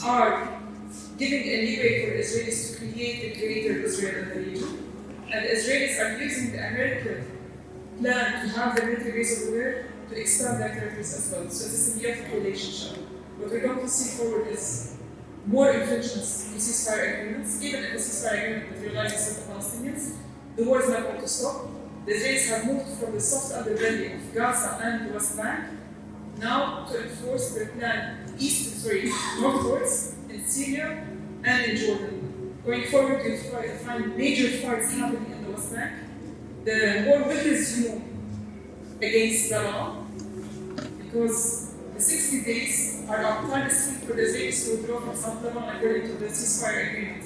are giving a leeway for Israelis to create a greater Israel in the region. And the Israelis are using the American plan to have the military base over there to expand their territories as well. So it's a symbiotic relationship. What we're going to see forward is more infringements to ceasefire agreements. Even if the ceasefire agreement materializes with the Palestinians, the war is not going to stop. The Israelis have moved from the soft underbelly of Gaza and the West Bank now to enforce their plan northwards in Syria and in Jordan. Going forward, you'll find major fights happening in the West Bank. The war will resume against Lebanon because the 60 days are our time for the Israelis to withdraw from South Lebanon according to the ceasefire agreement.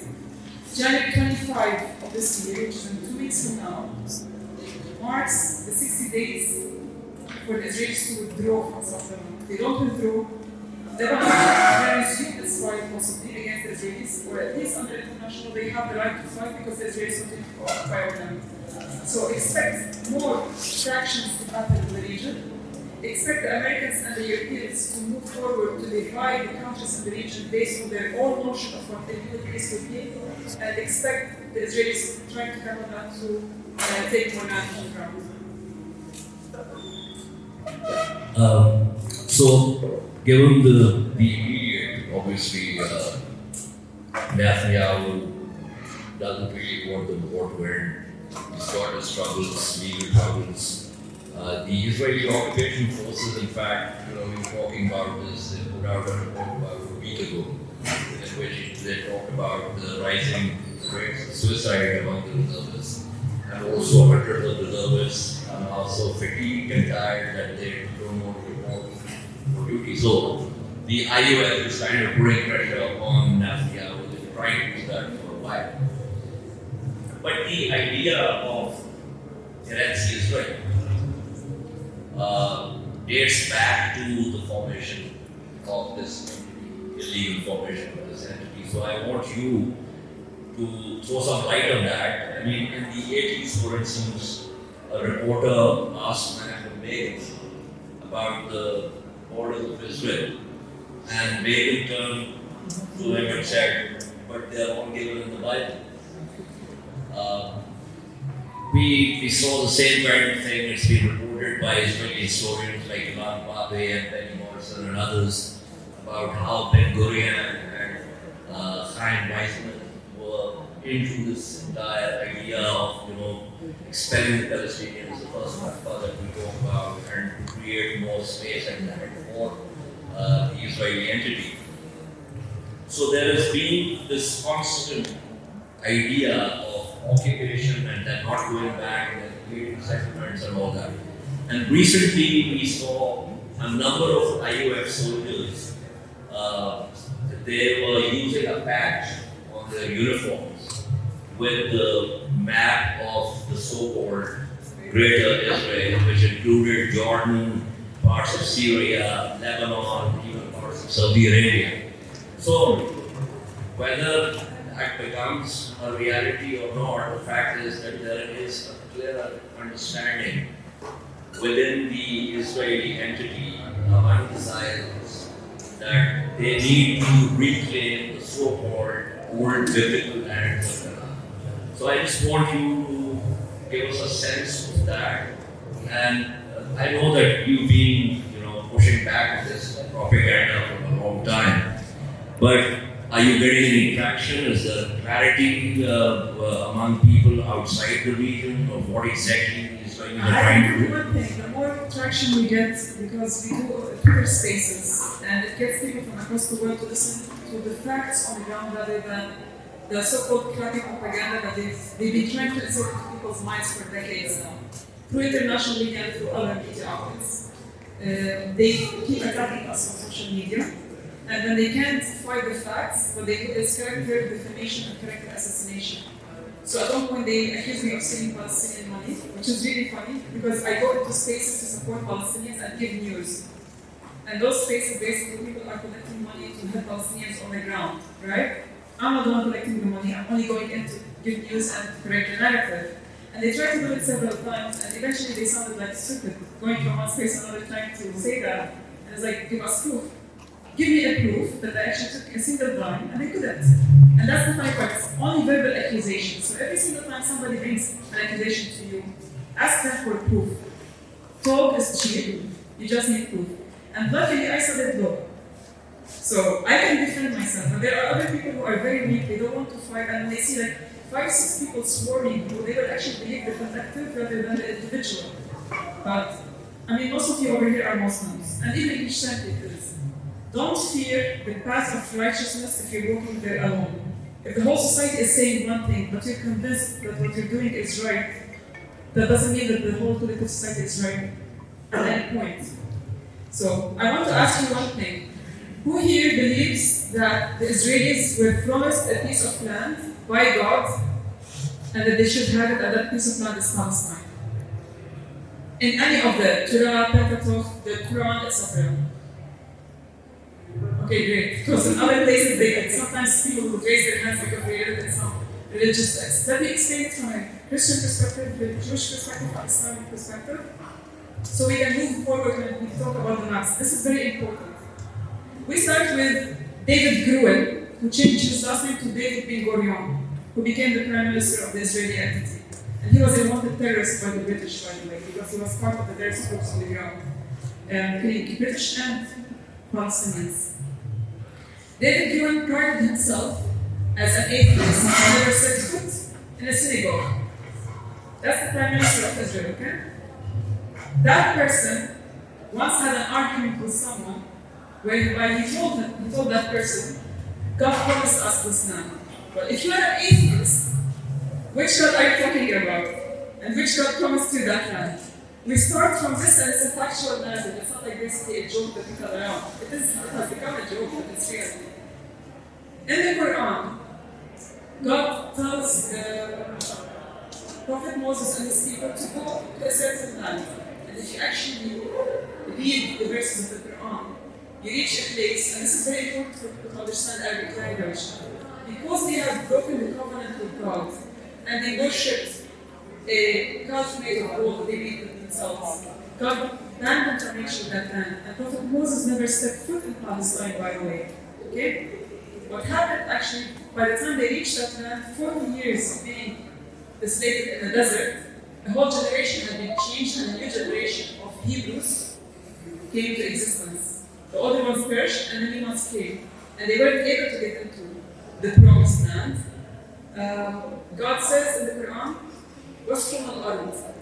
January 25 of this year, which is in 2 weeks from now, marks the 60 days for the Israelis to withdraw from South Lebanon. If they don't withdraw, Lebanon will resume its fight possibly against the Israelis, or at least under international, they have the right to fight because the Israelis continue to occupy our land. So expect more fractions to happen in the region. Expect the Americans and the Europeans to move forward to divide the countries in the region based on their own notion of what they feel peace would be, and expect the Israelis trying to come on to take more land on the ground. So, given the immediate, obviously, Netanyahu doesn't really want the war to end. He's got his struggles, legal troubles. The Israeli occupation forces, in fact, we were talking about this. They put out a report about a week ago, in which they talked about the rising rates of suicide among the reservists, and also hundreds of reservists are now so fatigued and tired that they don't want to report for duty. So the IUF is kind of putting pressure on Netanyahu. They've been trying to do that for a while. But the idea of Eretz Israel dates back to the formation of this illegal formation of this entity. So I want you to throw some light on that. I mean, in the 80s, for instance, a reporter asked Menachem Begin about the borders of Israel, and Begin turned to him and said, but they are all given in the Bible. We saw the same kind of thing. It's been reported by Israeli historians like Ilan Pape and Benny Morrison and others about how Ben Gurion and Chaim Weizmann were into this entire idea of, expelling the Palestinians, the first Nakba that we talk about, and to create more space and land for the Israeli entity. So there has been this constant idea of occupation and then not going back and then creating settlements and all that. And recently we saw a number of IUF soldiers, they were using a patch on their uniforms with the map of the so-called Greater Israel, which included Jordan, parts of Syria, Lebanon, even parts of Saudi Arabia. So whether that becomes a reality or not, the fact is that there is a clear understanding within the Israeli entity among the Zionists that they need to reclaim the so-called old biblical lands of Canaan. So I just want you to give us a sense of that. And I know that you've been, pushing back this propaganda for a long time, but are you getting any traction? Is there clarity among people outside the region of what exactly is trying to do? One thing, the more traction we get, because we do Twitter spaces, and it gets people from across the world to listen to the facts on the ground rather than the so-called crappy propaganda that they've been trying to insert into people's minds for decades now, through international media and through other media outlets. They keep attacking us on social media. And when they can't fight the facts, what they do is character defamation and character assassination. So at one point they accuse me of stealing Palestinian money, which is really funny because I go into spaces to support Palestinians and give news. And those spaces basically people are collecting money to help Palestinians on the ground, right? I'm not the one collecting the money, I'm only going in to give news and correct the narrative. And they tried to do it several times, and eventually they sounded like stupid, going from one space to another trying to say that. And it's like, give us proof. give me a proof that I actually took a single dime, and they couldn't. And that's the funny part, it's only verbal accusations. So every single time somebody brings an accusation to you, ask them for proof. Talk is cheap, you just need proof. And luckily, I studied law. So I can defend myself. And there are other people who are very weak, they don't want to fight, and when they see like 5, 6 people swarming, they will actually believe the collective rather than the individual. But, I mean, most of you over here are Muslims, and even Christianity is. Don't fear the path of righteousness if you're walking there alone. If the whole society is saying one thing, but you're convinced that what you're doing is right, that doesn't mean that the whole political society is right at any point. So, I want to ask you one thing. Who here believes that the Israelis were promised a piece of land by God and that they should have it, and that piece of land is Palestine? In any of the Torah, Pentateuch, the Quran, etc. Okay, great. Because in other places, sometimes people would raise their hands because they read in some religious texts. Let me explain it from a Christian perspective, the Jewish perspective, from Islamic perspective, so we can move forward when we talk about the maps. This is very important. We start with David Gruel, who changed his last name to David Ben Gurion, who became the prime minister of the Israeli entity. And he was a wanted terrorist by the British, by the way, because he was part of the terrorist groups on the ground, killing British and Palestinians. David Gruel prided himself as an atheist and never set foot in a synagogue. That's the prime minister of Israel, okay? That person once had an argument with someone whereby he told that person, God promised us this land. But if you are an atheist, which God are you talking about? And which God promised you that land? We start from this, and it's a factual narrative. It's not like basically a joke that we tell around. It has become a joke, but it's real. In the Quran, God tells Prophet Moses and his people to go to a certain land. And if you actually read the verses of the Quran, you reach a place, and this is very important for people to understand Arabic language, because they have broken the covenant with God, and they worshipped a calf made of gold, they made it themselves. God banned them from reaching that land, and Prophet Moses never stepped foot in Palestine, by the way. Okay? What happened actually, by the time they reached that land, 40 years of being displaced in the desert, a whole generation had been changed, and a new generation of Hebrews came to existence. The older ones perished, and the new ones came, and they weren't able to get into the promised land. God says in the Quran, وَاسْكُنُوا الْأَرْضِ.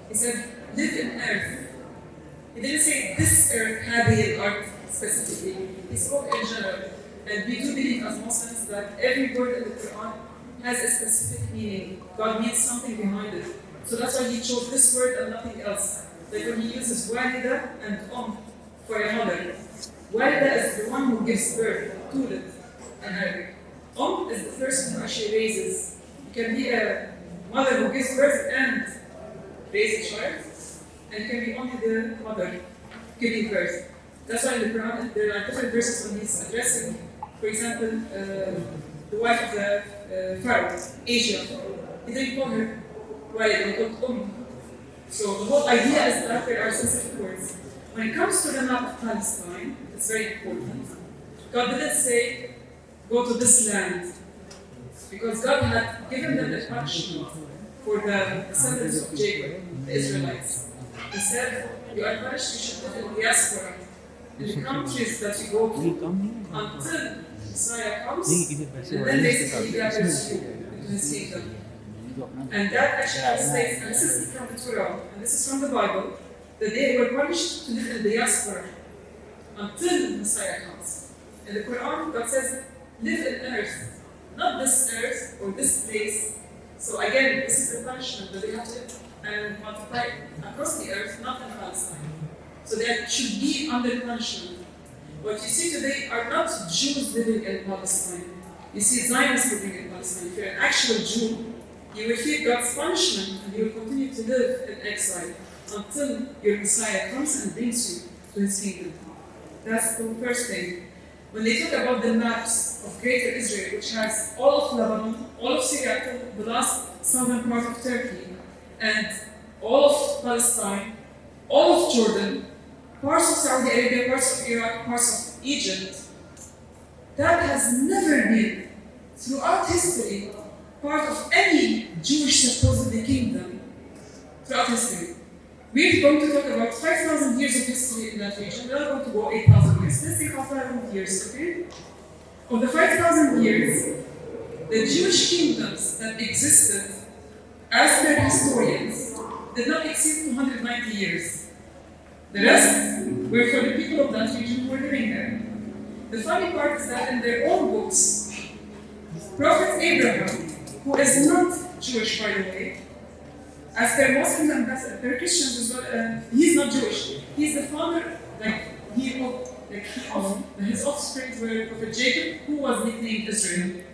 He said, live in earth. He didn't say this earth, هذه الأرض specifically. He spoke in general. And we do believe as Muslims that every word in the Quran has a specific meaning. God means something behind it. So that's why he chose this word and nothing else. Like when he uses walida and for a mother. Walida is the one who gives birth, tulid in Arabic. Is the person who actually raises. You can be a mother who gives birth and raise a child, and you can be only the mother giving birth. That's why in the Quran there are different verses when he's addressing, for example, the wife of the Pharaoh, Asia. He didn't call her Walid, he called So the whole idea is that there are specific words. When it comes to the map of Palestine, it's very important. God didn't say, go to this land, because God had given them a punishment for the descendants of Jacob, the Israelites. He said, you are punished, you should live in diaspora, in the countries that you go to, until Messiah comes, and then basically he gathers you into his kingdom. And that actually states, and this is from the Torah, and this is from the Bible, that they were punished to live in the diaspora until Messiah comes. In the Quran, God says, live in earth, not this earth or this place. So again, this is the punishment that they have to live and multiply across the earth, not in Palestine. So they should be under punishment. What you see today are not Jews living in Palestine. You see Zionists living in Palestine. If you're an actual Jew, you will feel God's punishment and you will continue to live in exile until your Messiah comes and brings you to his kingdom. That's the first thing. When they talk about the maps of Greater Israel, which has all of Lebanon, all of Syria, the last southern part of Turkey, and all of Palestine, all of Jordan, parts of Saudi Arabia, parts of Iraq, parts of Egypt, that has never been, throughout history, part of any Jewish supposedly kingdom throughout history. We're going to talk about 5,000 years of history in that region. We're not going to go 8,000 years. Let's take 5,000 years, okay? Of the 5,000 years, the Jewish kingdoms that existed, as per historians, did not exceed 290 years. The rest were for the people of that region who were living there. The funny part is that in their own books, Prophet Abraham, who is not Jewish by the way, as per Muslims and per Christians as well, he's not Jewish. He's the father, his offspring were Prophet Jacob, who was nicknamed Israel.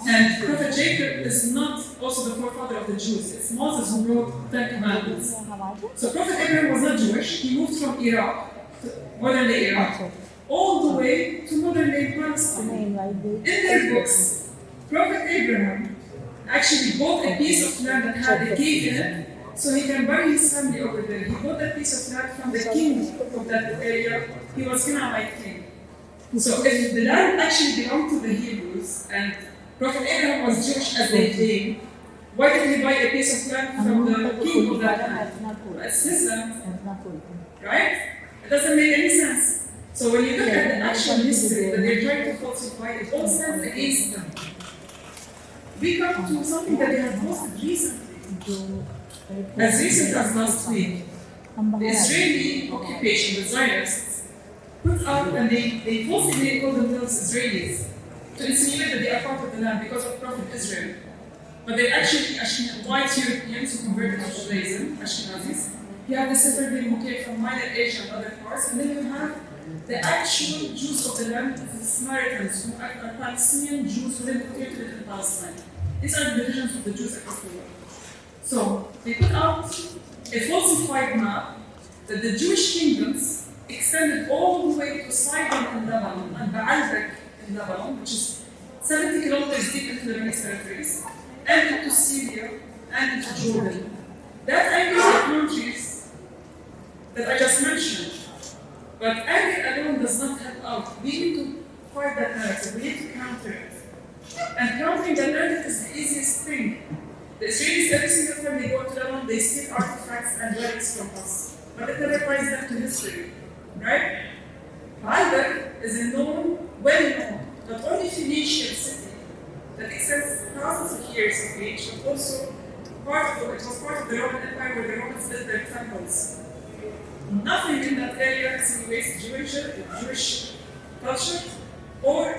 And Prophet Jacob is not also the forefather of the Jews. It's Moses who wrote 10 Commandments. So Prophet Abraham was not Jewish. He moved from Iraq, modern-day Iraq, all the way to modern-day Palestine. In their books, Prophet Abraham actually bought a piece of land that had a cave in it, so he can bury his family over there. He bought that piece of land from the king of that area. He was Canaanite king. So if the land actually belonged to the Hebrews, and Prophet Abraham was Jewish as they claim, why did he buy a piece of land from the king of that land? It's his land, right? It doesn't make any sense. So when you look at the actual history that they're trying to falsify, it all stands against them. We come to something that they have posted recently. As recent as last week, the Israeli occupation, the Zionists, put out and they falsely call themselves Israelis to insinuate that they are part of the land because of Prophet Israel. But they're actually white Europeans who converted to Judaism, Ashkenazis. You have the Sephardim who came from Minor Asia and other parts, and then you have the actual Jews of the land, the Samaritans, who are Palestinian Jews who then continue to live in Palestine. These are the divisions of the Jews across the world. So they put out a falsified map that the Jewish kingdoms extended all the way to Sidon in Lebanon and Baalbek in Lebanon, which is 70 kilometers deep into the Lebanese territories, and into Syria and into Jordan. That angers the countries that I just mentioned. But anger alone does not help out. We need to fight that narrative. We need to counter it. And countering that narrative is the easiest thing. The Israelis, every single time they go to Lebanon, they steal artifacts and relics from us. But it never ties them to history. Right? Haider is a known, well-known, not only Phoenician city that extends thousands of years of age, but also it was part of the Roman Empire where the Romans built their temples. Nothing in that area insinuates Jewish culture or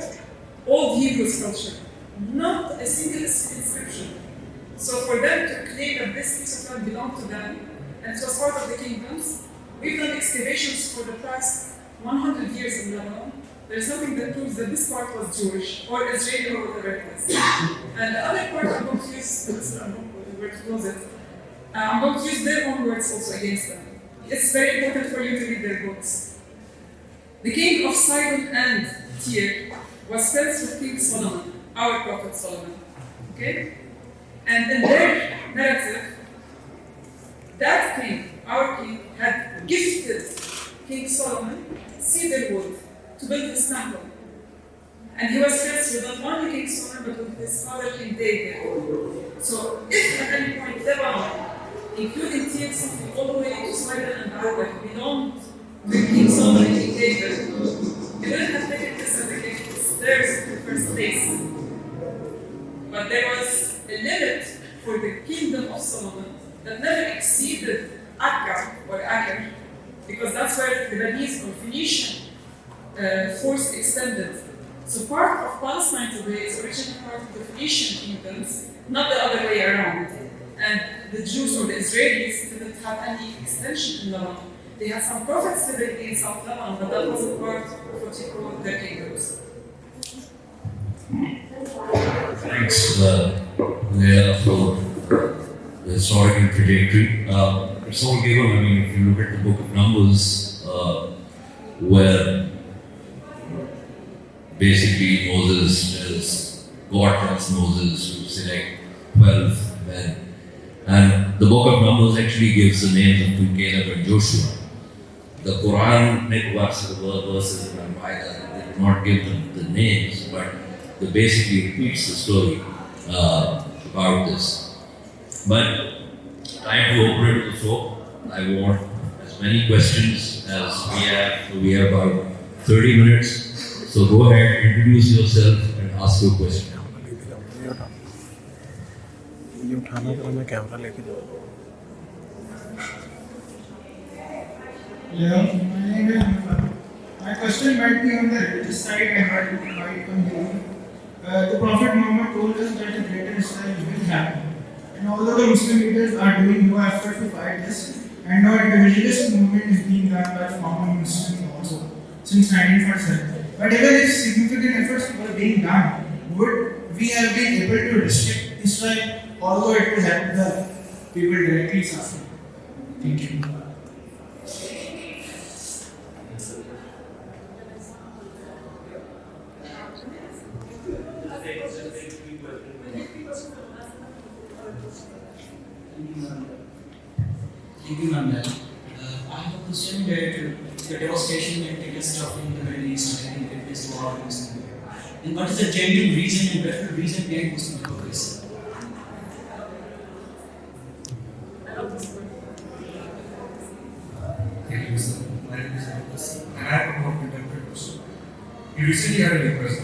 Old Hebrew culture. Not a single inscription. So for them to claim that this piece of land belonged to them and it was part of the kingdoms, we've done excavations for the past 100 years in Lebanon. There's nothing that proves that this part was Jewish or Israeli or whatever it is. And the other part I'm going to use, where to close it, I'm going to use their own words also against them. It's very important for you to read their books. The king of Sidon and Tyre was friends with King Solomon, our prophet Solomon. Okay? And in their narrative, that king, our king, had gifted King Solomon cedar wood to build his temple. And he was friends with not only King Solomon, but with his father, King David. So if at any point Lebanon, including Tyre, something all the way to Sidon and Baalbek, belonged to King Solomon and King David, they wouldn't have taken this as a gift. It's theirs in the first place. But there was a limit for the kingdom of Solomon that never exceeded Akka or Aker, because that's where the Lebanese or Phoenician force extended. So part of Palestine today is originally part of the Phoenician kingdoms, not the other way around. And the Jews or the Israelis didn't have any extension in Lebanon. They had some prophets living in South Lebanon, but that wasn't part of what you call their kingdoms. Thanks, Leila, for the historical trajectory. It's all given. I mean, if you look at the Book of Numbers, where basically God tells Moses to select 12 men. And the Book of Numbers actually gives the names of Caleb and Joshua. The Quranic verses in the Bible, they do not give them the names, but they basically repeats the story about this. But time to open it to the floor. I want as many questions as we have. We have about 30 minutes. So go ahead, introduce yourself and ask your question. ये उठाना तो मैं camera लेके जाऊँ. Yeah, my name is Hamza. My question might be on the religious side and might on the Prophet Muhammad told us that the greater Israel will happen. And although the Muslim leaders are doing no effort to fight this, and no individualist movement is being done by the common Muslims also since 1947. But even if significant efforts were being done, would we have been able to restrict Israel, although it would help the people directly suffering? Thank you. Thank you, Nanda. I have a question related to the devastation and catastrophe in the Middle East and in this war against Israel. And what is the genuine reason and dreadful reason behind Muslim hypocrisy? Thank you, sir. My name is Ejaz, and I have a more contemporary question. You recently had a request,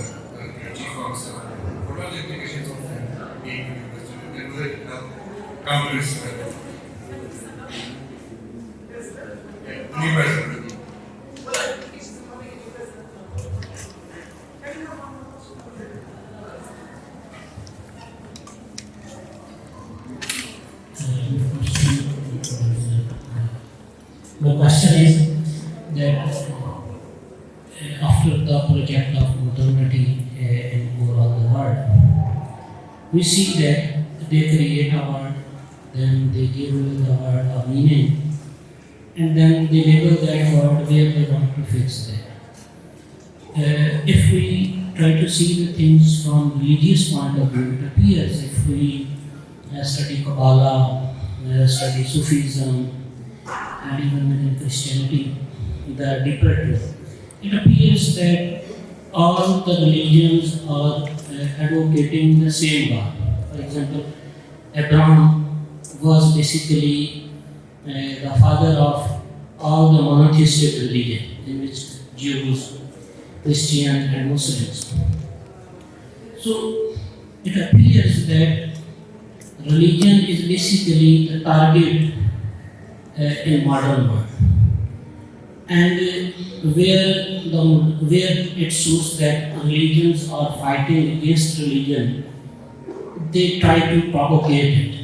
your chief officer. What are the implications of him being requested? And will it help counter Israel? The new president. My question is that after the project of modernity in overall the world, we see that they create a word, then they give the word a meaning, and then they label that word where they want to fix that. If we try to see the things from religious point of view, it appears if we study Kabbalah, study Sufism, and even within Christianity, the deeper truth, it appears that all the religions are advocating the same God. For example, Abraham was basically the father of all the monotheistic religion, in which Jews, Christians, and Muslims. So it appears that religion is basically the target in modern world, and where it shows that religions are fighting against religion, they try to propagate it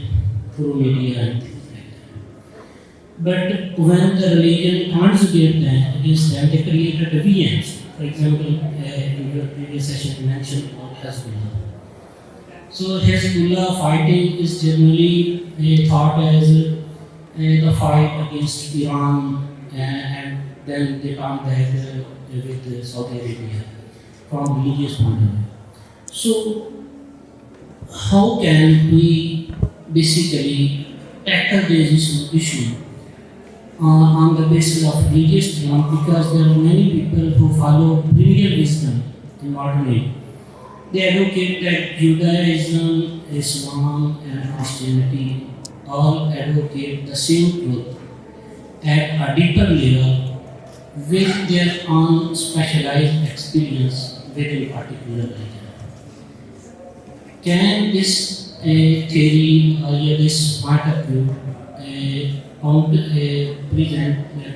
through media and things like that. But when the religion conjugate them against them, they create a deviance. For example, in your previous session you mentioned about Hezbollah. So Hezbollah fighting is generally thought as the fight against Iran, and then they come back with Saudi Arabia from religious point of view. So how can we basically tackle this issue on the basis of religious ground, because there are many people who follow brilliant wisdom in modern age. They advocate that Judaism, Islam, and Christianity all advocate the same truth at a deeper level with their own specialized experience within a particular religion. Can this theory or this point of view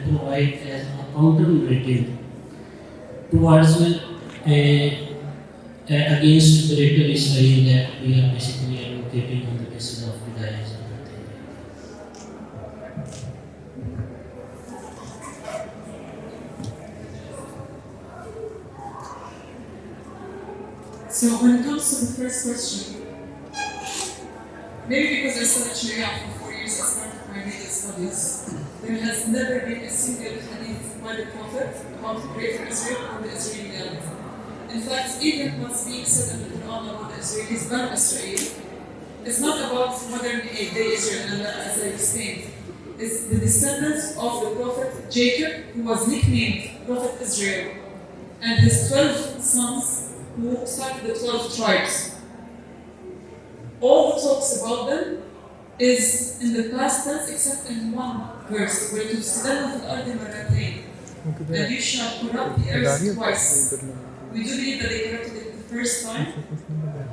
provide as a counter narrative towards against the greater Israel that we are basically advocating on the basis of Judaism? So when it comes to the first question, maybe because I studied Sharia for 4 years as part of my legal studies, there has never been a single hadith by the Prophet about the greater Israel or the Israeli reality. In fact, even what's being said in the Quran about the Israelis, Ban Israel, it's not about modern day Israel, and as I explained. is the descendants of the prophet Jacob, who was nicknamed Prophet Israel, and his 12 sons who started the 12 tribes. All the talks about them is in the past tense except in one verse, where تفسدن في الأرض مرتين, and you shall corrupt the earth twice. We do believe that they corrupted it the first time,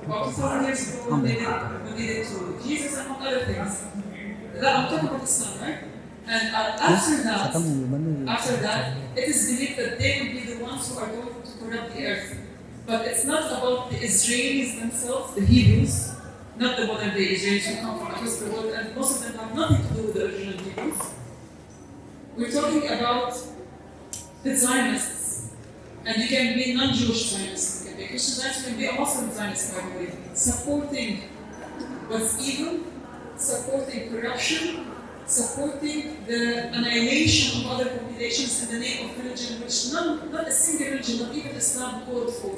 about 2,000 years ago when they did it to Jesus, among other things. That I'm talking about Islam, right? And after that, it is believed that they will be the ones who are going to corrupt the earth. But it's not about the Israelis themselves, the Hebrews, not the modern day Israelis who come from across the world, and most of them have nothing to do with the original Hebrews. We're talking about the Zionists, and you can be non-Jewish Zionists, you can be a Christian Zionist, you can be a Muslim Zionist, by the way, supporting what's evil, supporting corruption, supporting the annihilation of other populations in the name of religion, which not a single religion, not even Islam, called for.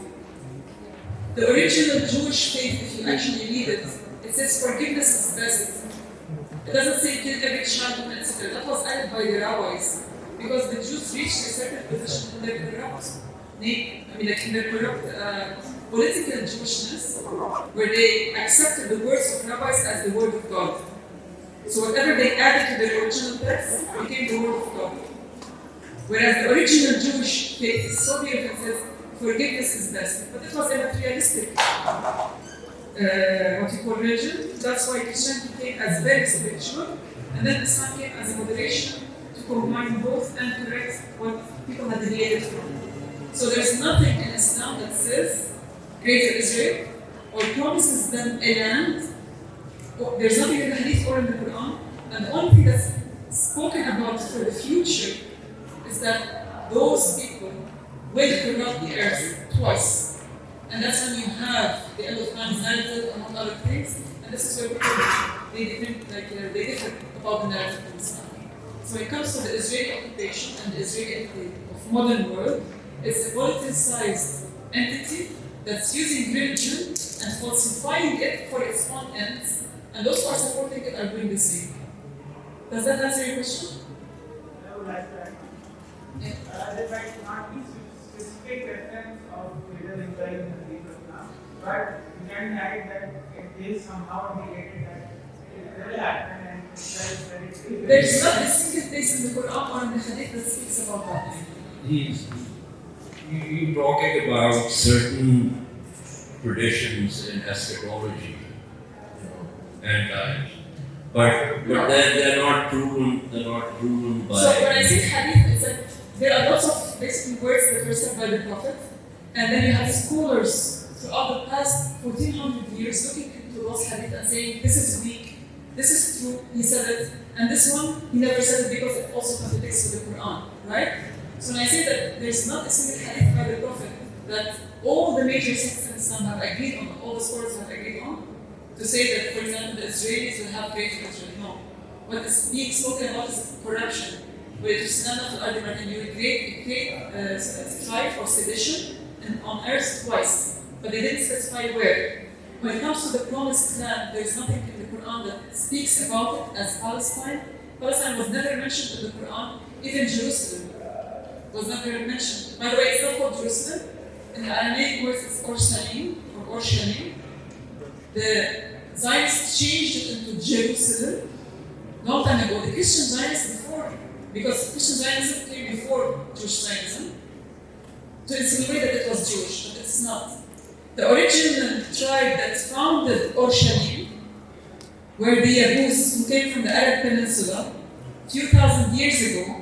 The original Jewish faith, if you actually read it, it says forgiveness is best. It doesn't say kill every child, etc. That was added by the rabbis, because the Jews reached a certain position in their corrupt, political Jewishness, where they accepted the words of rabbis as the word of God. So whatever they added to their original text became the word of God. Whereas the original Jewish faith is so beautiful, it says forgiveness is best. But it was a materialistic, what you call religion. That's why Christianity came as very spiritual, and then Islam came as a moderation to combine both and correct what people had deviated from. So there's nothing in Islam that says Greater Israel or promises them a land. There's nothing in the Hadith or in the Quran, and the only thing that's spoken about for the future is that those people will corrupt the earth twice. And that's when you have the end of times narrative, among other things, and this is where people they differ about the narrative in Islam. So when it comes to the Israeli occupation and the Israeli entity of modern world, it's a politicized entity that's using religion and falsifying it for its own ends, and those who are supporting it are doing the same. Does that answer your question? I would like that. Yeah. There might not be specific reference of Israel in the Hadith now, but you can hide that it is somehow negated that it will happen and Israel is very clear. There's not a single place in the Quran or in the Hadith that speaks about that. You talking about certain traditions in eschatology, and times, but they're not proven. They're not proven by. So when I say Hadith, it's like there are lots of basically words that were said by the Prophet, and then you have scholars throughout the past 1400 years looking into those Hadith and saying this is weak, this is true, he said it, and this one he never said it because it also contradicts with the Quran, right? So when I say that there's not a single hadith by the Prophet that all the major sects in Islam have agreed on, all the scholars have agreed on, to say that, for example, the Israelis will have greater Israel. No. What is being spoken about is corruption. Where to stand up to argument and you will create strife or sedition on earth twice. But they didn't specify where. When it comes to the promised land, there's nothing in the Quran that speaks about it as Palestine. Palestine was never mentioned in the Quran, even Jerusalem was never mentioned. By the way, it's not called Jerusalem. In the Aramaic word, it's Orshalim, or Orshalim. The Zionists changed it into Jerusalem long time ago. The Christian Zionists before, because Christian Zionism came before Jewish Zionism, to insinuate that it was Jewish, but it's not. The original tribe that founded Orshalim were the Yabus, who came from the Arab Peninsula a few thousand years ago,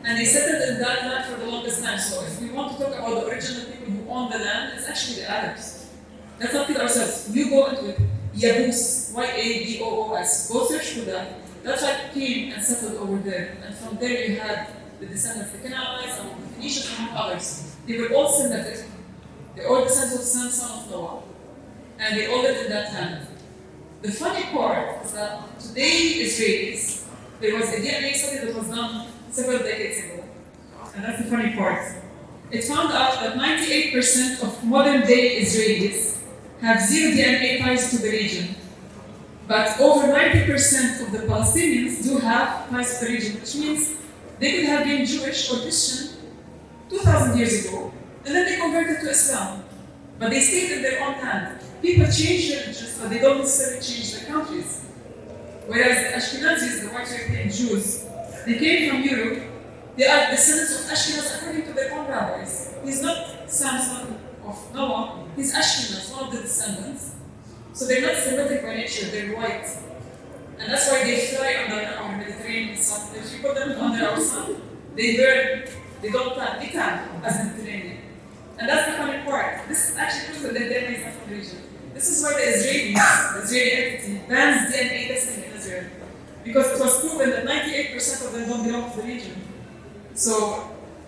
and they settled in that land for the longest time. So if we want to talk about the original people who owned the land, it's actually the Arabs. Let's not kid ourselves. You go into it, Yabus, Y-A-B-O-O-S. Go search for that. That tribe came and settled over there. And from there you had the descendants, the Canaanites, and the Phoenicians, and others. They were all Semitic. They all descendants of Sam, son of Noah. And they all lived in that land. The funny part is that today Israelis, there was a DNA study that was done several decades ago. And that's the funny part. It found out that 98% of modern day Israelis have zero DNA ties to the region. But over 90% of the Palestinians do have ties to the region, which means they could have been Jewish or Christian 2,000 years ago, and then they converted to Islam. But they stayed in their own land. People change religions, but they don't necessarily change their countries. Whereas the Ashkenazis, the white European Jews, they came from Europe. They are descendants of Ashkenaz according to their own rabbis. He's not Samson of Noah, he's Ashkenaz, one of the descendants. So they're not Semitic by nature, they're white. And that's why they fly under our Mediterranean sun. If you put them under our sun, they burn, they don't tan, they tan as Mediterranean. And that's the funny part. This actually proves that the DNA is not from the region. This is why the Israeli entity, bans DNA testing in Israel. Because it was proven that 98% of them don't belong to the region. So,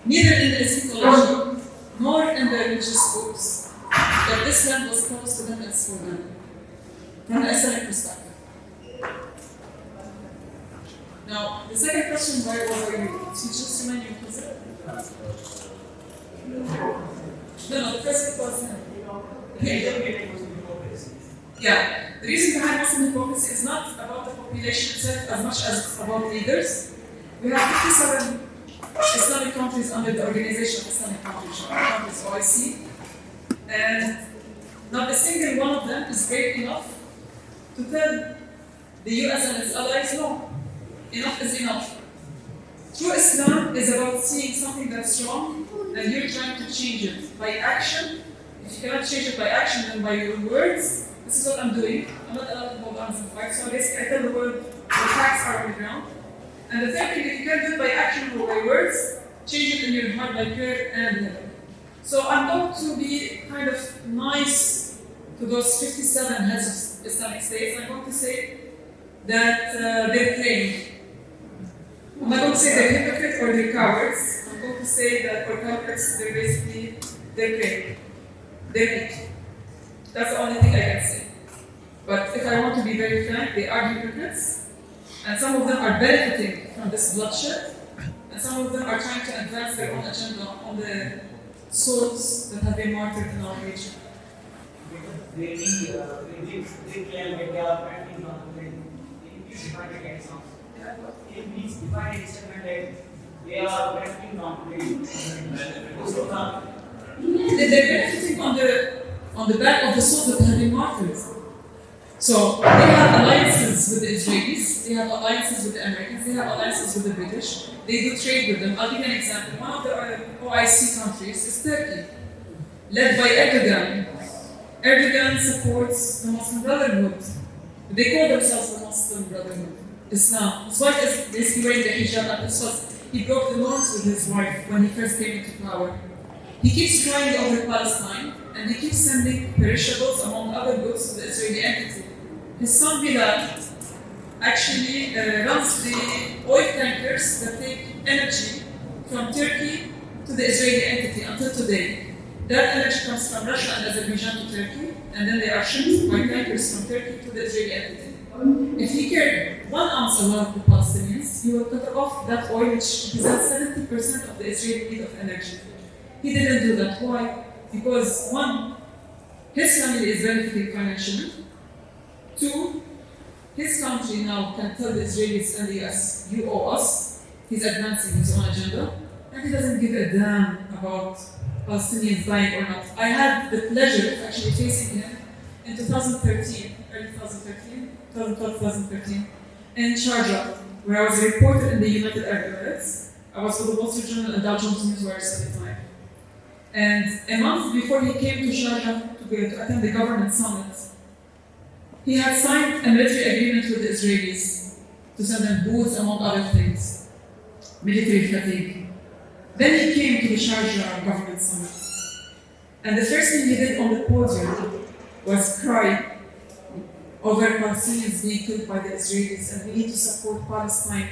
neither in the eschatology nor in the religious books, that this land was promised to them as for them. From an Islamic perspective. Now, the second question, why were you? Could you just remind me, please? No, the first was him. Yeah, the reason behind Muslim hypocrisy is not about the population itself as much as it's about leaders. We have 57 Islamic countries under the Organization of Islamic Cooperation, OIC, and not a single one of them is brave enough to tell the US and its allies, no, enough is enough. True Islam is about seeing something that's wrong and you're trying to change it by action. If you cannot change it by action, then by your words. This is what I'm doing. I'm not allowed to hold arms and fight, so basically I tell the world the facts are on the ground. And the third thing, if you can't do it by action or by words, change it in your heart by prayer and living. So I'm going to be kind of nice to those 57 heads of Islamic states. I'm going to say that they're trained. I'm not going to say they're hypocrites or they're cowards. I'm going to say that for cowards, they're basically, they're trained. They're weak. That's the only thing I can say. But if I want to be very frank, they are hypocrites. And some of them are benefiting from this bloodshed. And some of them are trying to advance their own agenda on the souls that have been martyred in our region. They claim that they are fighting on the divided exams. It means divided statement that they are benefiting on They're benefiting on the back of the souls that have been martyred. So they have alliances with the Israelis, they have alliances with the Americans, they have alliances with the British. They do trade with them. I'll give you an example. One of the OIC countries is Turkey, led by Erdogan. Erdogan supports the Muslim Brotherhood. They call themselves the Muslim Brotherhood, Islam. His wife is basically wearing the hijab, and he broke the norms with his wife when he first came into power. He keeps crying over Palestine, and he keeps sending perishables, among other goods, to the Israeli entity. His son Bilal actually runs the oil tankers that take energy from Turkey to the Israeli entity until today. That energy comes from Russia and Azerbaijan to Turkey, and then they are shipped by tankers from Turkey to the Israeli entity. If he cared 1 ounce about the Palestinians, he would cut off that oil, which represents 70% of the Israeli need of energy. He didn't do that. Why? Because 1, his family is benefiting financially. 2, his country now can tell the Israelis and the US, you owe us. He's advancing his own agenda, and he doesn't give a damn about Palestinians dying or not. I had the pleasure of actually facing him in 2013, early 2013, 2012-2013, in Sharjah, where I was a reporter in the United Arab Emirates. I was with the Wall Street Journal and Dow Jones Newswires at the time. And a month before he came to Sharjah to attend the government summit, he had signed a military agreement with the Israelis to send them boots, among other things, military fatigue. Then he came to the Sharjah government summit. And the first thing he did on the podium was cry over Palestinians being killed by the Israelis, and we need to support Palestine.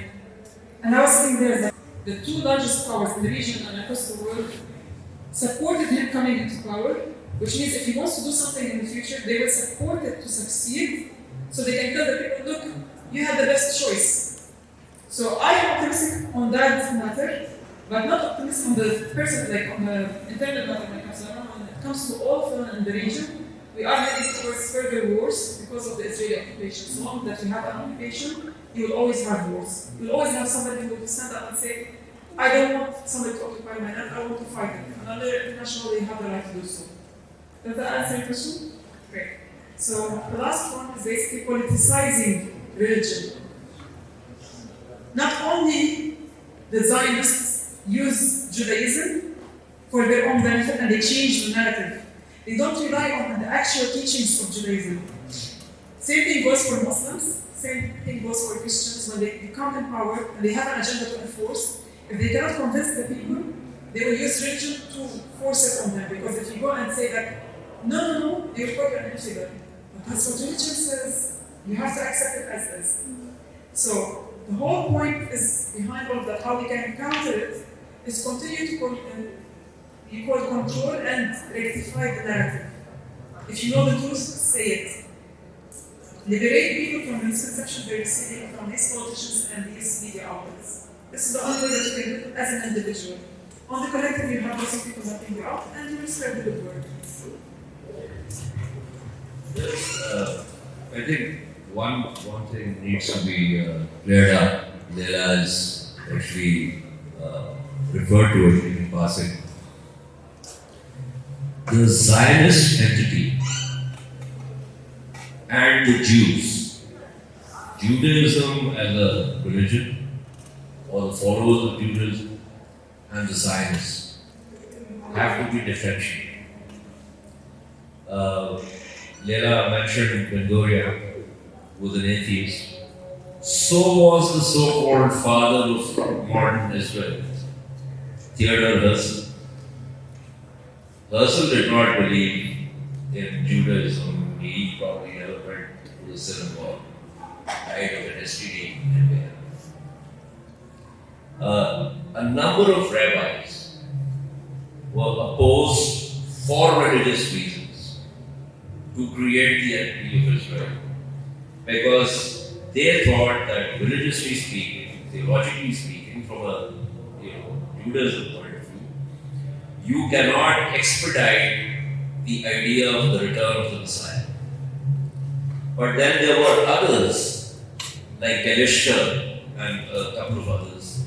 And I was sitting there like the 2 largest powers in the region and across the world supported him coming into power, which means if he wants to do something in the future, they will support it to succeed, so they can tell the people, look, you had the best choice. So I am optimistic on that matter, but not optimistic on the person, like on the internal matter when it comes to all of them in the region. we are heading towards further wars because of the Israeli occupation. So long that you have an occupation, you will always have wars. You will always have somebody who will stand up and say, I don't want somebody to occupy my land, I want to fight them. And under international, they have the right to do so. Does that answer your question? Great. So the last one is basically politicizing religion. Not only the Zionists use Judaism for their own benefit and they change the narrative. They don't rely on the actual teachings of Judaism. Same thing goes for Muslims, same thing goes for Christians. When they become in power and they have an agenda to enforce, if they cannot convince the people, they will use religion to force it on them. Because if you go and say that, no, you're quite an infidel. But that's what religion says. You have to accept it as is. So the whole point is behind all of that, how we can counter it, is continue to control and rectify the narrative. If you know the truth, say it. Liberate people from the misconceptions they're receiving from these politicians and these media outlets. This is the only way that you can do it as an individual. On the collective, you have those people helping you out, and you will spread the good word. I think one thing needs to be cleared up. Leila has actually referred to it in passing. The Zionist entity and the Jews, Judaism as a religion, or the followers of Judaism, and the Zionists have to be differentiated. Leila mentioned Ben-Gurion was an atheist. So was the so-called father of modern Israel, Theodor Herzl. Herzl did not believe in Judaism. He probably never went to the synagogue, died of an STD in Vienna. A number of rabbis were opposed for religious reasons to create the entity of Israel, because they thought that, religiously speaking, theologically speaking, from a Judaism point of view, you cannot expedite the idea of the return of the Messiah. But then there were others, like Galishter and a couple of others,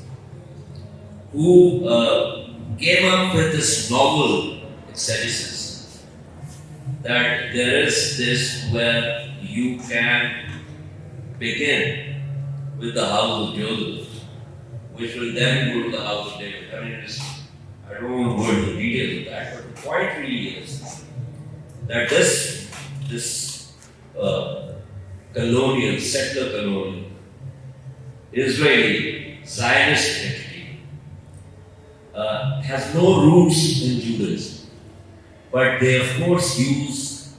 who came up with this novel exegesis that there is this where you can begin with the house of Joseph, which will then go to the house of David. I mean, I don't want to go into the details of that, but the point really is that this colonial, settler colonial, Israeli Zionist entity has no roots in Judaism, but they of course use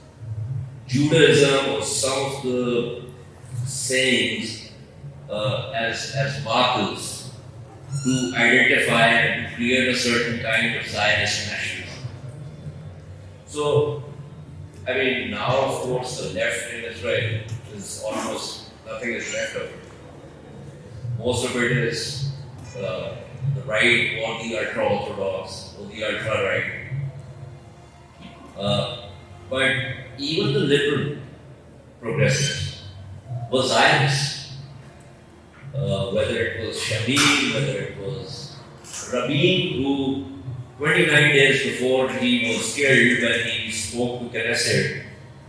Judaism or some of the sayings as markers to identify and to create a certain kind of Zionist nationalism. So, I mean, now of course the left in Israel is almost nothing is left of it. Most of it is the right or the ultra-orthodox or the ultra-right. But even the liberal progressives were Zionists. Whether it was Shamim, whether it was Rabin, who 29 days before he was killed, when he spoke to Knesset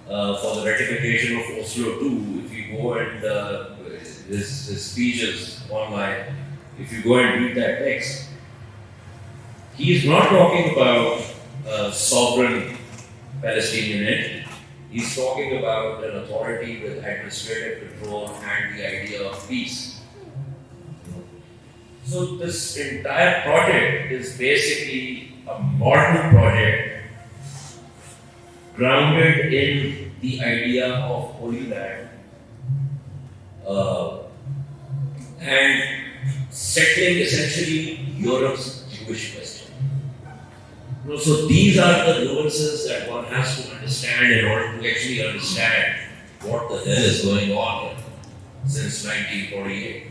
for the ratification of Oslo II, if you go and his speeches online, if you go and read that text, he is not talking about sovereign Palestinian entity. He's talking about an authority with administrative control and the idea of peace. So this entire project is basically a modern project grounded in the idea of Holy Land and settling essentially Europe's Jewish question. So these are the nuances that one has to understand in order to actually understand what the hell is going on here since 1948.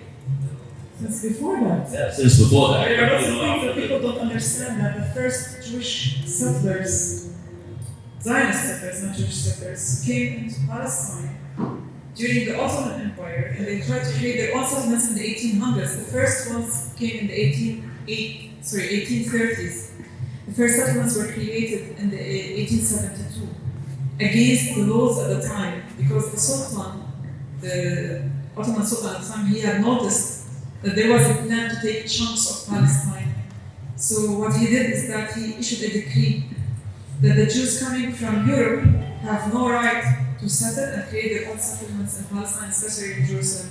Since before that. Yeah, since before that. There are lots of things that people don't understand, that the first Jewish settlers Zionist settlers, not Jewish settlers, came into Palestine during the Ottoman Empire, and they tried to create their own settlements in the 1800s. The first ones came in the 1830s. The first settlements were created in the 1872 against the laws at the time, because the Sultan, the Ottoman Sultan at the time, he had noticed that there was a plan to take chunks of Palestine. So what he did is that he issued a decree that the Jews coming from Europe have no right to settle and create their own settlements in Palestine, especially in Jerusalem.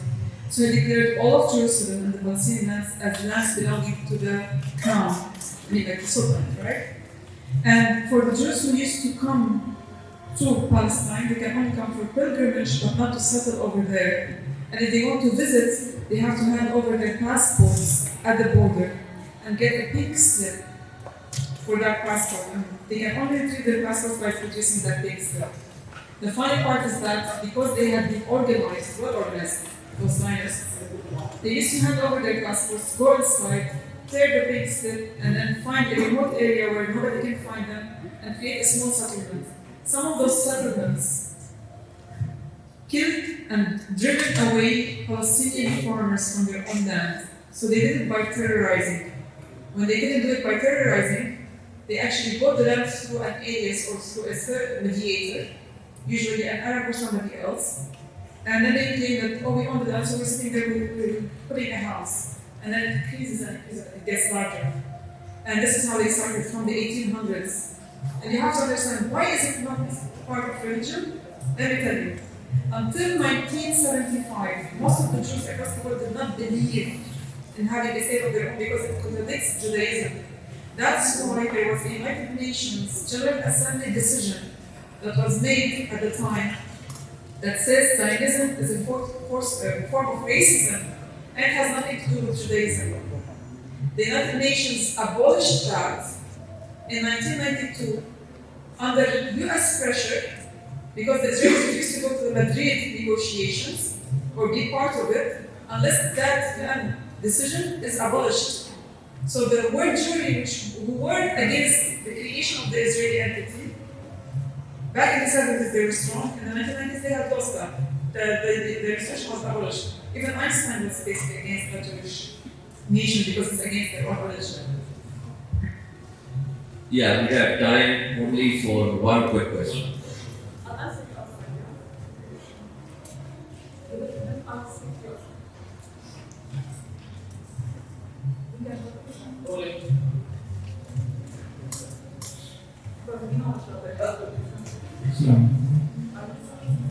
So he declared all of Jerusalem and the Palestinian lands as lands belonging to the crown, meaning like the Sultan, right? And for the Jews who used to come to Palestine, they can only come for pilgrimage, but not to settle over there. And if they want to visit, they have to hand over their passports at the border and get a pink slip for that passport. And they can only retrieve their passports by producing that pink slip. The funny part is that because they had been organized, well organized, those Zionists, they used to hand over their passports, go inside, tear the pink slip, and then find a remote area where nobody can find them and create a small settlement. Some of those settlements killed and driven away Palestinian farmers from their own land. So they did it by terrorizing. When they didn't do it by terrorizing, they actually bought the land through an alias or through a third mediator, usually an Arab or somebody else. And then they claim that, oh, we own the land, so we're sitting there, we're putting a house. And then it increases and it gets larger. And this is how they started from the 1800s. And you have to understand, why is it not part of religion? Let me tell you. Until 1975, most of the Jews across the world did not believe in having a state of their own because it contradicts Judaism. That's why there was a United Nations General Assembly decision that was made at the time that says Zionism is a form of racism and has nothing to do with Judaism. The United Nations abolished that in 1992 under US pressure because the Israelis refused to go to the Madrid negotiations or be part of it unless that decision is abolished. So the word Jewry, who were against the creation of the Israeli entity, back in the 70s they were strong, in the 1990s they had lost that. The restriction was abolished. Even Einstein was basically against the Jewish nation because it's against their own religion. Yeah, we have time only for one quick question. I'll answer your question.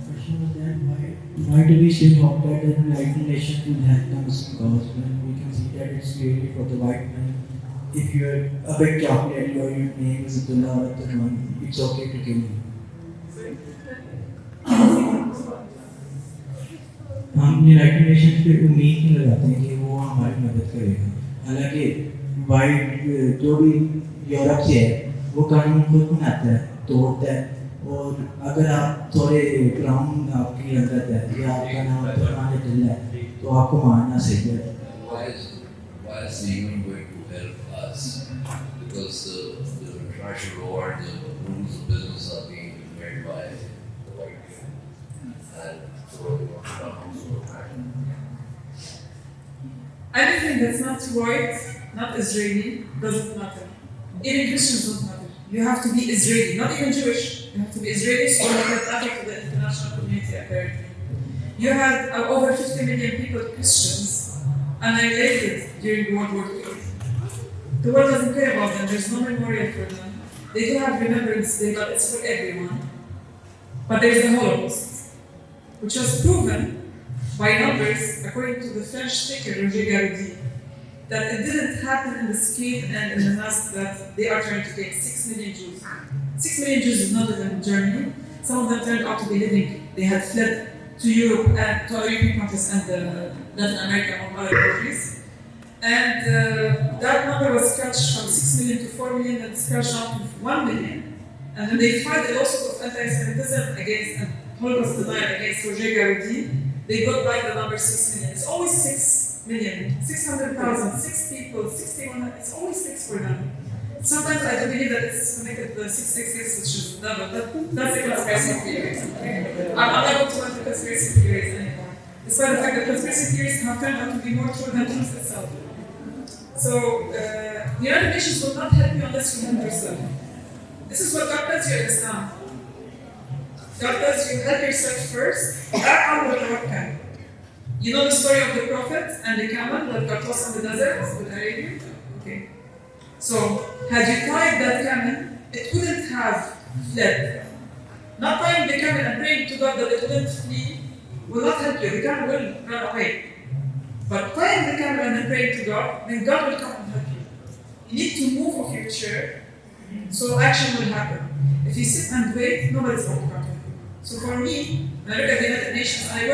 Question was that why do we still hope that the United Nations will help the Muslim cause when we can see that it's really for the white man? If you're a big chocolate or your name is Abdullah or Abdullah, it's okay to kill you. हम United Nations पे उम्मीद नहीं लगाते हैं कि वो हमारी मदद करेगा। हालांकि वाइट जो भी यूरोप से है वो कानून खुद बनाता है, तोड़ता है, और अगर आप थोड़े ग्राउंड आपकी अंदर है या आपका नाम अब्दुल है तो आपको मारना सही है। Why is the UN going to help us? Because the international law and the rules of business are being made by the white people. And so they want to come Anything that's not white, not Israeli, doesn't matter. Even Christians don't matter. You have to be Israeli, not even Jewish. You have to be Israeli, so you get nothing to the international community, apparently. You had over 50 million people, Christians, annihilated during World War II. The world doesn't care about them, there's no memorial for them. They do have Remembrance Day, but it's for everyone. But there's the Holocaust, which was proven by numbers, according to the French thinker Roger Garaudy, that it didn't happen in the scale and in the mass that they are trying to take 6 million Jews. 6 million Jews is not in Germany. Some of them turned out to be living. They had fled to Europe and to other European countries and Latin America and other countries. And that number was scratched from 6 million to 4 million and scratched down to 1 million. And when they filed a lawsuit of anti-Semitism against and Holocaust denial against Roger Garaudy, they got back the number 6 million. It's always 6 million, 600,000, 6 people, 61, it's always 6 for them. Sometimes I do believe that it's connected to the 666, which is never, that's a conspiracy theory. Okay? I'm not able to go into conspiracy theories anymore. Despite the fact that conspiracy theories have turned out to be more true than truth itself. So, the United Nations will not help you unless you help yourself. This is what God does you in Islam. God does you help yourself first. You know the story of the Prophet and the camel that got lost in the desert with Arabia? Okay. So, had you tied that camel, it wouldn't have fled. Not tying the camel and praying to God that it wouldn't flee will not help you. The camel will run away. But tying the camel and then praying to God, then God will come and help you. You need to move off your chair so action will happen. If you sit and wait, nobody's going to come. So for me, when I look at the United Nations, I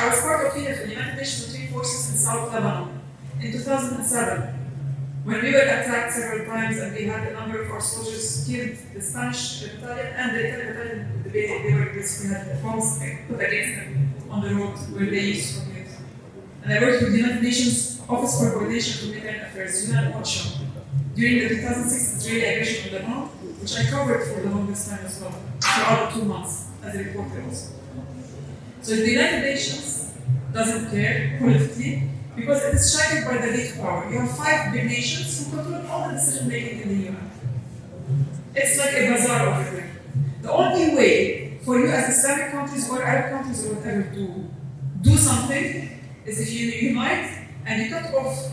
was part of the United Nations Military Forces in South Lebanon in 2007. When we were attacked several times and we had a number of our soldiers killed, the Spanish battalion and the Italian battalion, they were basically had bombs put against them on the road where they used to commute. And I worked with the United Nations Office for Coordination of Humanitarian Affairs, UNOCHA, during the 2006 Israeli aggression in Lebanon, which I covered for the longest time as well, throughout 2 months as a reporter also. So the United Nations doesn't care politically, because it is shackled by the big power. You have 5 big nations who control all the decision making in the UN. It's like a bazaar over there. The only way for you as Islamic countries or Arab countries or whatever to do something is if you unite and you cut off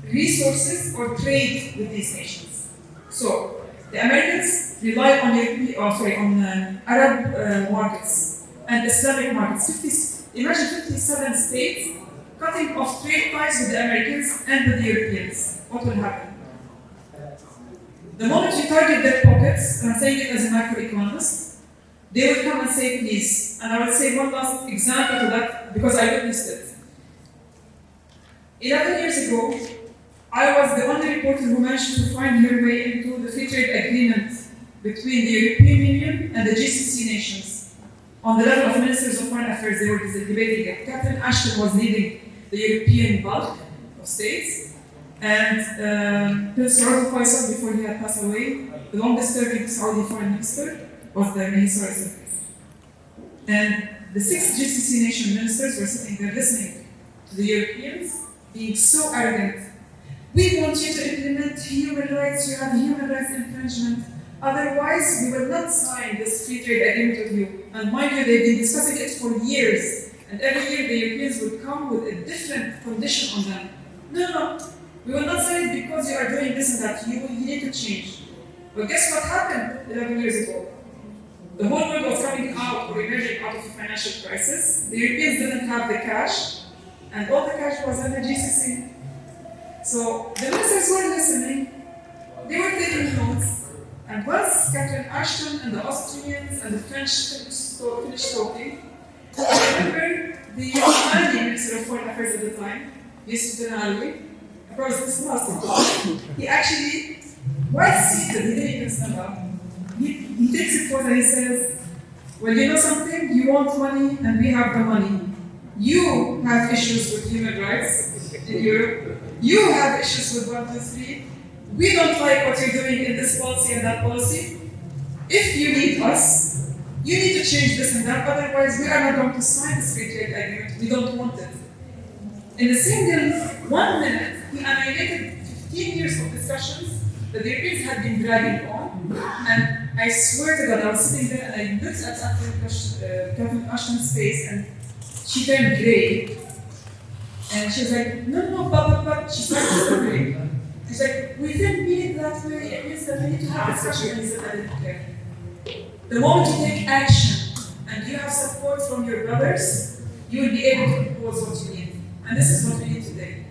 resources or trade with these nations. So the Americans rely on Arab markets and Islamic markets. Imagine 57 states cutting off trade ties with the Americans and with the Europeans. What will happen? The moment you target their pockets, and I'm saying it as a macroeconomist, they will come and say, please. And I will say one last example to that because I witnessed it. 11 years ago, I was the only reporter who managed to find her way into the free trade agreement between the European Union and the GCC nations. On the level of ministers of foreign affairs, they were debating it. Catherine Ashton was leading the European bulk of states, and Prince Saud Faisal, before he had passed away, the longest-serving Saudi foreign minister, was the minister. And the 6 GCC nation ministers were sitting there listening to the Europeans, being so arrogant. We want you to implement human rights, you have human rights infringement. Otherwise, we will not sign this free trade agreement with you. And mind you, they've been discussing it for years. And every year the Europeans would come with a different condition on them. No, we will not sign it because you are doing this and that. You need to change. But guess what happened 11 years ago? The whole world was coming out or emerging out of a financial crisis. The Europeans didn't have the cash, and all the cash was in the GCC. So the ministers were listening, they were taking notes, and once Catherine Ashton and the Austrians and the French finished talking, I remember the Iranian Minister of Foreign Affairs at the time, Yusuf bin Alawi, I promise this last he actually, while seated, he didn't even stand up, he takes it forward and he says, well, you know something, you want money and we have the money. You have issues with human rights in Europe. You have issues with 1, 2, 3. We don't like what you're doing in this policy and that policy. If you need us, you need to change this and that, otherwise we are not going to sign this free trade agreement. We don't want it. In a single 1 minute, he annihilated 15 years of discussions that the Europeans had been dragging on. And I swear to God, I was sitting there and I looked at Catherine Ashton's face and she turned grey. And she was like, no, but she started to celebrate. She's like, we didn't mean it that way. It means that we need to have discussion. And he said, I didn't care. The moment you take action and you have support from your brothers, you will be able to propose what you need. And this is what we need today.